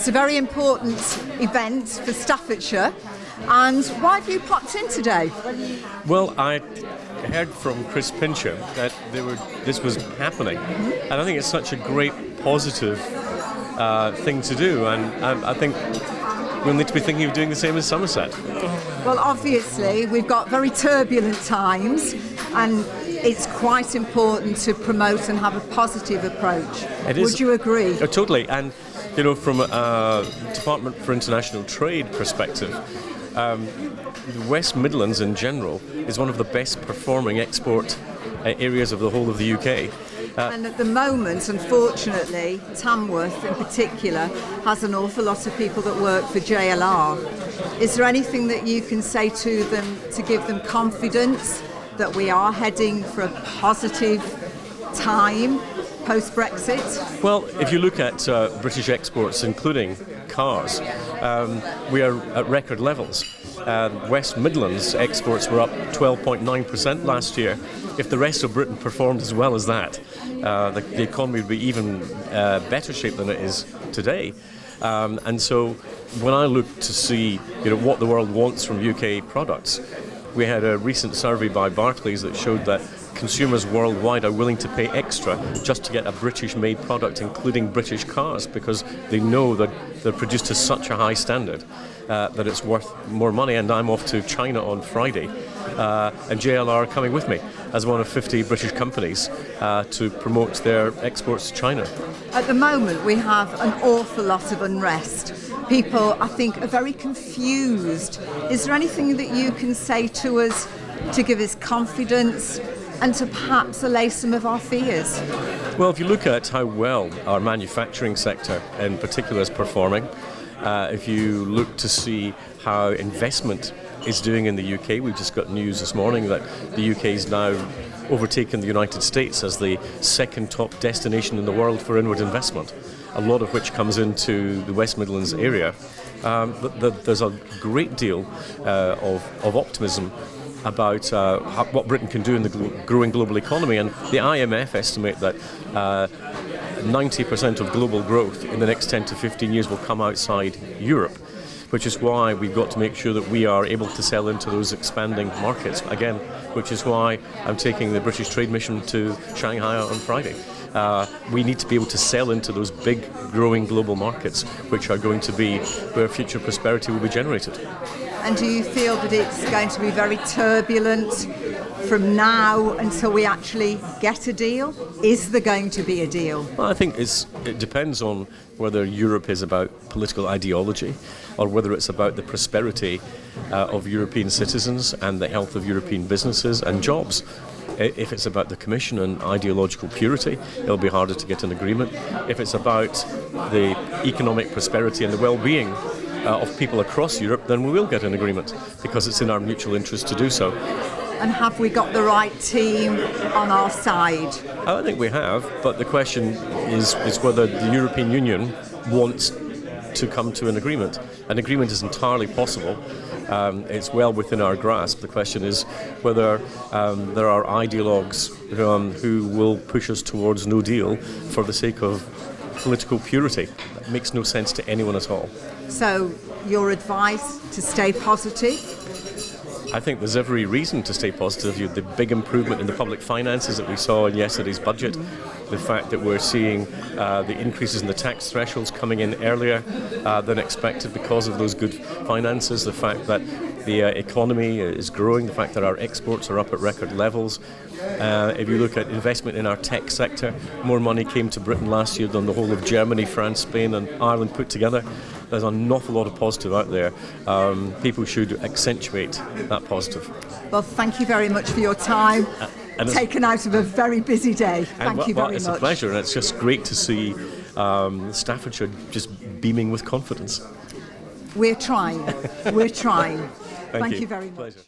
It's a very important event for Staffordshire. And why have you popped in today? Well, I heard from Chris Pincher that this was happening, and I think it's such a great positive thing to do, and I think we'll need to be thinking of doing the same in Somerset. Well, obviously, we've got very turbulent times, and it's quite important to promote and have a positive approach. It is. Would you agree? Oh, totally, and from a Department for International Trade perspective, the West Midlands in general is one of the best performing export areas of the whole of the UK. And at the moment, unfortunately, Tamworth in particular has an awful lot of people that work for JLR. Is there anything that you can say to them to give them confidence that we are heading for a positive time post-Brexit? Well, if you look at British exports, including cars, we are at record levels. West Midlands exports were up 12.9% last year. If the rest of Britain performed as well as that, the economy would be even better shape than it is today. And so when I look to see what the world wants from UK products, we had a recent survey by Barclays that showed that consumers worldwide are willing to pay extra just to get a British-made product, including British cars, because they know that they're produced to such a high standard that it's worth more money. And I'm off to China on Friday, and JLR are coming with me as one of 50 British companies to promote their exports to China. At the moment, we have an awful lot of unrest. People, I think, are very confused. Is there anything that you can say to us to give us confidence and to perhaps allay some of our fears? Well, if you look at how well our manufacturing sector in particular is performing, if you look to see how investment is doing in the UK, we've just got news this morning that the UK is now overtaken the United States as the second top destination in the world for inward investment, a lot of which comes into the West Midlands area. There's a great deal of optimism about what Britain can do in the growing global economy, and the IMF estimate that 90% of global growth in the next 10 to 15 years will come outside Europe, which is why we've got to make sure that we are able to sell into those expanding markets, again, which is why I'm taking the British Trade Mission to Shanghai on Friday. We need to be able to sell into those big, growing global markets, which are going to be where future prosperity will be generated. And do you feel that it's going to be very turbulent from now until we actually get a deal? Is there going to be a deal? Well, I think it depends on whether Europe is about political ideology or whether it's about the prosperity of European citizens and the health of European businesses and jobs. If it's about the Commission and ideological purity, it'll be harder to get an agreement. If it's about the economic prosperity and the well-being of people across Europe, then we will get an agreement because it's in our mutual interest to do so. And have we got the right team on our side? I think we have, but the question is whether the European Union wants to come to an agreement. An agreement is entirely possible. It's well within our grasp. The question is whether there are ideologues who will push us towards no deal for the sake of political purity. That makes no sense to anyone at all. So, your advice to stay positive? I think there's every reason to stay positive. The big improvement in the public finances that we saw in yesterday's budget, the fact that we're seeing the increases in the tax thresholds coming in earlier than expected because of those good finances, the fact that the economy is growing, the fact that our exports are up at record levels. If you look at investment in our tech sector, more money came to Britain last year than the whole of Germany, France, Spain and Ireland put together. There's an awful lot of positive out there. People should accentuate that positive. Well, thank you very much for your time, taken out of a very busy day. Thank you very much. It's a pleasure, and it's just great to see Staffordshire just beaming with confidence. We're trying. We're trying. Thank you very much. Pleasure.